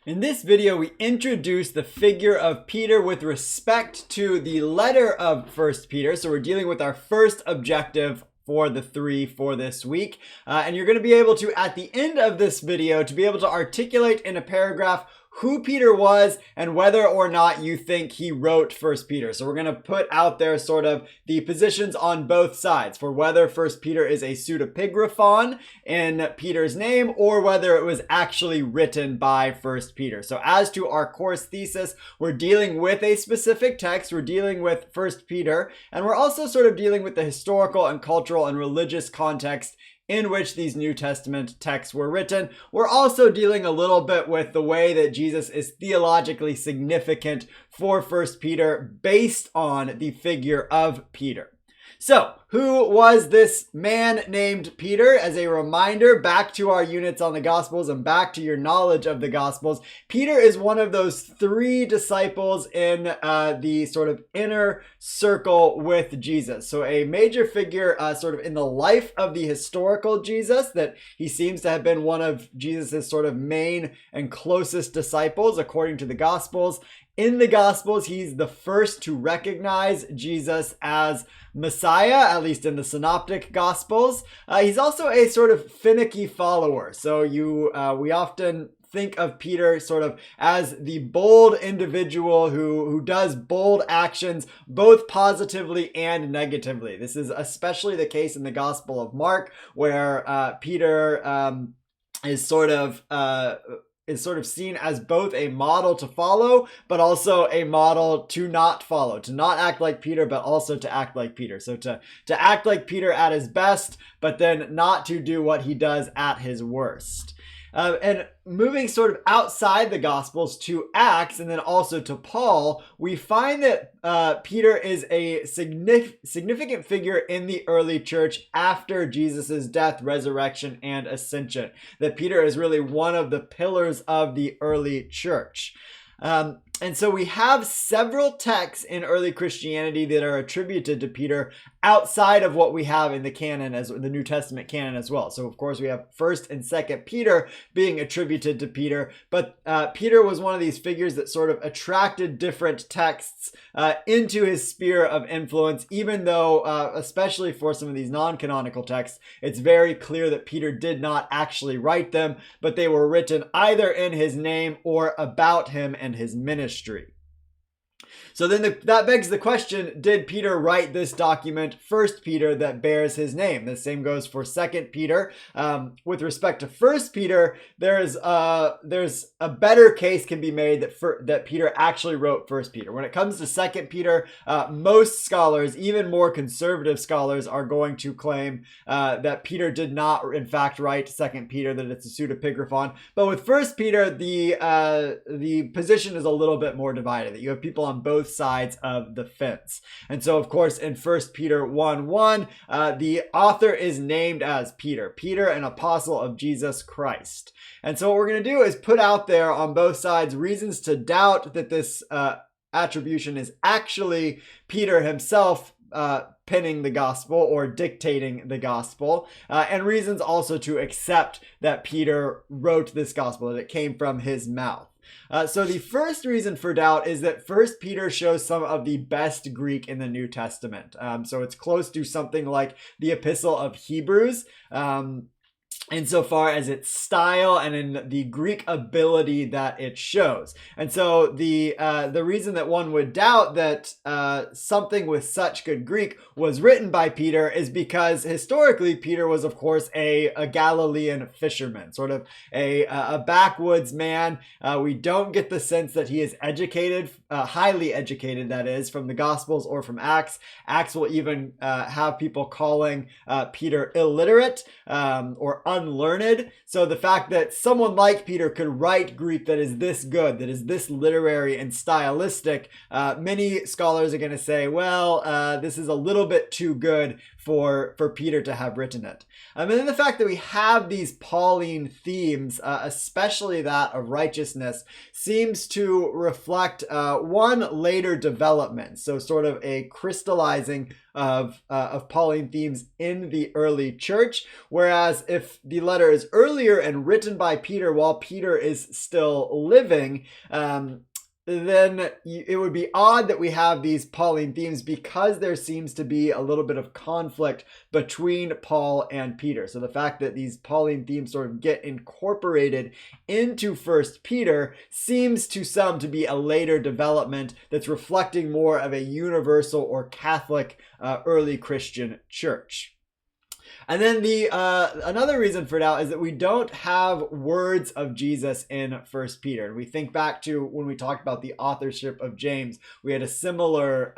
In this video, we introduce the figure of Peter with respect to the letter of 1 Peter. So we're dealing with our first objective for the three for this week. And you're going to be able to, at the end of this video, to be able to articulate in a paragraph who Peter was and whether or not you think he wrote 1 Peter. So we're going to put out there sort of the positions on both sides for whether 1 Peter is a pseudepigraphon in Peter's name or whether it was actually written by 1 Peter. So as to our course thesis, we're dealing with a specific text. We're dealing with 1 Peter, and we're also sort of dealing with the historical and cultural and religious context in which these New Testament texts were written. We're also dealing a little bit with the way that Jesus is theologically significant for 1 Peter based on the figure of Peter. So, who was this man named Peter? As a reminder, back to our units on the Gospels and back to your knowledge of the Gospels, Peter is one of those three disciples in the sort of inner circle with Jesus. So a major figure sort of in the life of the historical Jesus, that he seems to have been one of Jesus's sort of main and closest disciples according to the Gospels. In the Gospels, he's the first to recognize Jesus as Messiah, at least in the Synoptic Gospels. He's also a sort of finicky follower. So we often think of Peter sort of as the bold individual who does bold actions both positively and negatively. This is especially the case in the Gospel of Mark, where Peter is sort of seen as both a model to follow, but also a model to not follow, to not act like Peter, but also to act like Peter. So to act like Peter at his best, but then not to do what he does at his worst. And moving sort of outside the Gospels to Acts and then also to Paul, we find that Peter is a significant figure in the early church after Jesus' death, resurrection, and ascension. That Peter is really one of the pillars of the early church. And so we have several texts in early Christianity that are attributed to Peter outside of what we have in the canon, as the New Testament canon as well. So of course we have 1st and 2nd Peter being attributed to Peter, but Peter was one of these figures that sort of attracted different texts into his sphere of influence, even though, especially for some of these non-canonical texts, it's very clear that Peter did not actually write them, but they were written either in his name or about him and his ministry. So then that begs the question, did Peter write this document, 1 Peter, that bears his name? The same goes for 2 Peter. With respect to 1 Peter, there's a better case can be made that Peter actually wrote 1 Peter. When it comes to 2 Peter, most scholars, even more conservative scholars, are going to claim that Peter did not, in fact, write 2 Peter, that it's a pseudepigraphon. But with 1 Peter, the position is a little bit more divided, that you have people on both sides of the fence. And so, of course, in 1 Peter 1:1, the author is named as Peter, an apostle of Jesus Christ. And so what we're going to do is put out there on both sides reasons to doubt that this attribution is actually Peter himself penning the gospel or dictating the gospel, and reasons also to accept that Peter wrote this gospel, that it came from his mouth. So the first reason for doubt is that 1 Peter shows some of the best Greek in the New Testament. So it's close to something like the Epistle of Hebrews, insofar as its style and in the Greek ability that it shows. And so the reason that one would doubt that something with such good Greek was written by Peter is because historically Peter was, of course, a Galilean fisherman, sort of a backwoods man. We don't get the sense that he is educated, highly educated, that is, from the Gospels or from Acts. Acts will even have people calling Peter illiterate or unlearned. So the fact that someone like Peter could write Greek that is this good, that is this literary and stylistic, many scholars are going to say, well, this is a little bit too good for Peter to have written it. And then the fact that we have these Pauline themes, especially that of righteousness, seems to reflect one later development. So sort of a crystallizing of Pauline themes in the early church. Whereas if the letter is earlier and written by Peter while Peter is still living, then it would be odd that we have these Pauline themes, because there seems to be a little bit of conflict between Paul and Peter. So the fact that these Pauline themes sort of get incorporated into 1 Peter seems to some to be a later development that's reflecting more of a universal or Catholic early Christian church. And then another reason for doubt is that we don't have words of Jesus in 1 Peter. And we think back to when we talked about the authorship of James, we had a similar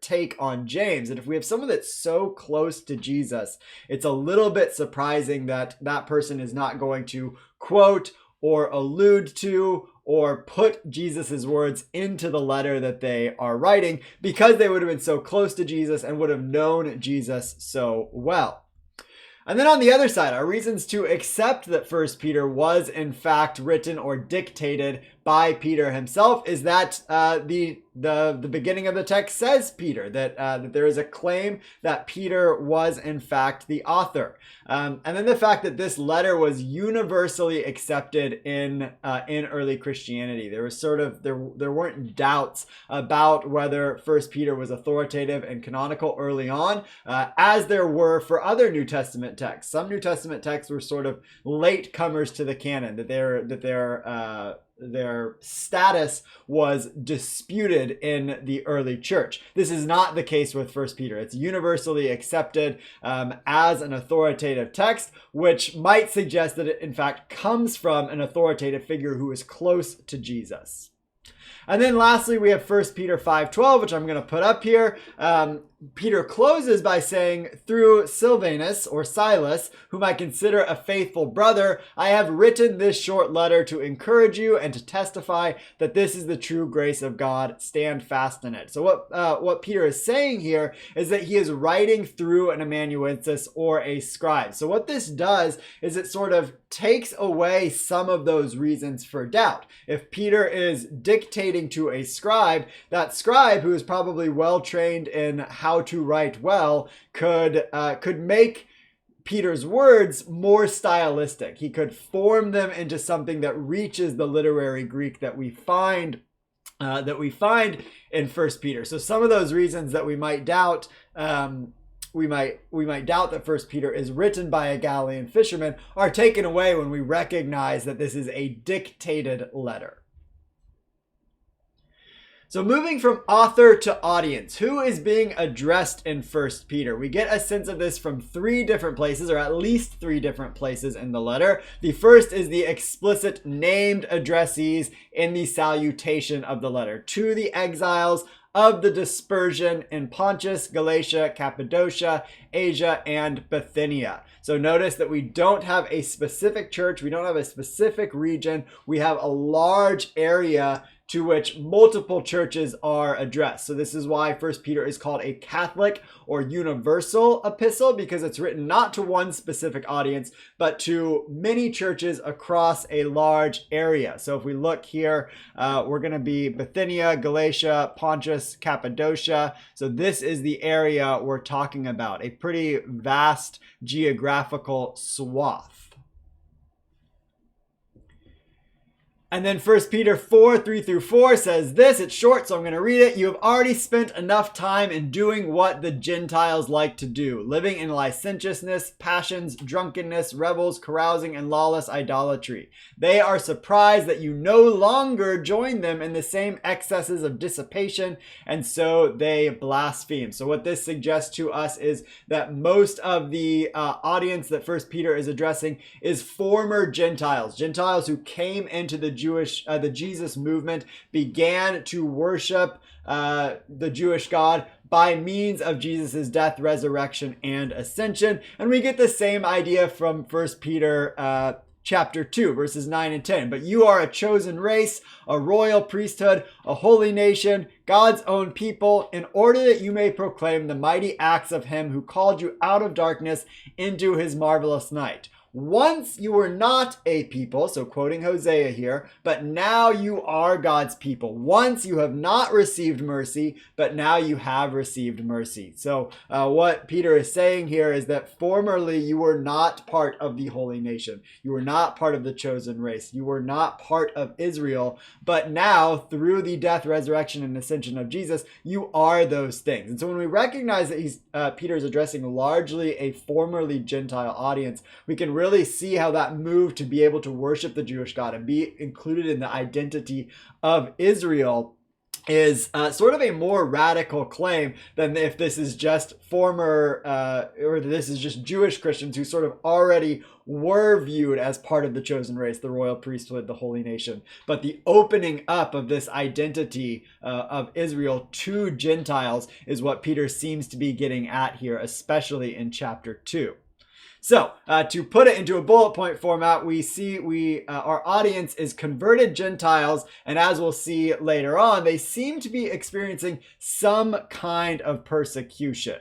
take on James. And if we have someone that's so close to Jesus, it's a little bit surprising that that person is not going to quote or allude to or put Jesus's words into the letter that they are writing, because they would have been so close to Jesus and would have known Jesus so well. And then on the other side, our reasons to accept that 1 Peter was in fact written or dictated by Peter himself is that the beginning of the text says Peter, that there is a claim that Peter was in fact the author. And then the fact that this letter was universally accepted in early Christianity. There was there weren't doubts about whether 1 Peter was authoritative and canonical early on, as there were for other New Testament texts. Some New Testament texts were sort of late comers to the canon, that their status was disputed in the early church. This is not the case with 1 Peter. It's universally accepted as an authoritative text, which might suggest that it in fact comes from an authoritative figure who is close to Jesus. And then lastly, we have 1 Peter 5:12, which I'm going to put up here. Peter closes by saying, through Silvanus or Silas, whom I consider a faithful brother, I have written this short letter to encourage you and to testify that this is the true grace of God. Stand fast in it. So what Peter is saying here is that he is writing through an amanuensis or a scribe. So what this does is it sort of takes away some of those reasons for doubt. If Peter is dictating to a scribe, that scribe, who is probably well trained in how to write well, could make Peter's words more stylistic. He could form them into something that reaches the literary Greek that we find in 1 Peter. So some of those reasons that we might doubt, we might doubt that 1 Peter is written by a Galilean fisherman, are taken away when we recognize that this is a dictated letter. So moving from author to audience, who is being addressed in 1 Peter? We get a sense of this from three different places, or at least three different places in the letter. The first is the explicit named addressees in the salutation of the letter: to the exiles of the dispersion in Pontus, Galatia, Cappadocia, Asia, and Bithynia. So notice that we don't have a specific church, we don't have a specific region, we have a large area to which multiple churches are addressed. So this is why 1 Peter is called a Catholic or universal epistle, because it's written not to one specific audience, but to many churches across a large area. So if we look here, we're going to be Bithynia, Galatia, Pontus, Cappadocia. So this is the area we're talking about, a pretty vast geographical swath. And then 1 Peter 4:3-4 says this. It's short, so I'm going to read it. You have already spent enough time in doing what the Gentiles like to do, living in licentiousness, passions, drunkenness, revels, carousing, and lawless idolatry. They are surprised that you no longer join them in the same excesses of dissipation, and so they blaspheme. So what this suggests to us is that most of the audience that 1 Peter is addressing is former Gentiles who came into the Jesus movement, began to worship the Jewish God by means of Jesus' death, resurrection, and ascension. And we get the same idea from 1 Peter chapter 2, verses 9 and 10. But you are a chosen race, a royal priesthood, a holy nation, God's own people, in order that you may proclaim the mighty acts of him who called you out of darkness into his marvelous light. Once you were not a people, so quoting Hosea here, but now you are God's people. Once you have not received mercy, but now you have received mercy. So what Peter is saying here is that formerly you were not part of the holy nation. You were not part of the chosen race. You were not part of Israel. But now, through the death, resurrection, and ascension of Jesus, you are those things. And so when we recognize that Peter is addressing largely a formerly Gentile audience, we can really see how that move to be able to worship the Jewish God and be included in the identity of Israel is sort of a more radical claim than if this is just former or this is just Jewish Christians who sort of already were viewed as part of the chosen race, the royal priesthood, the holy nation. But the opening up of this identity of Israel to Gentiles is what Peter seems to be getting at here, especially in chapter 2. So to put it into a bullet point format, we see our audience is converted Gentiles, and as we'll see later on, they seem to be experiencing some kind of persecution.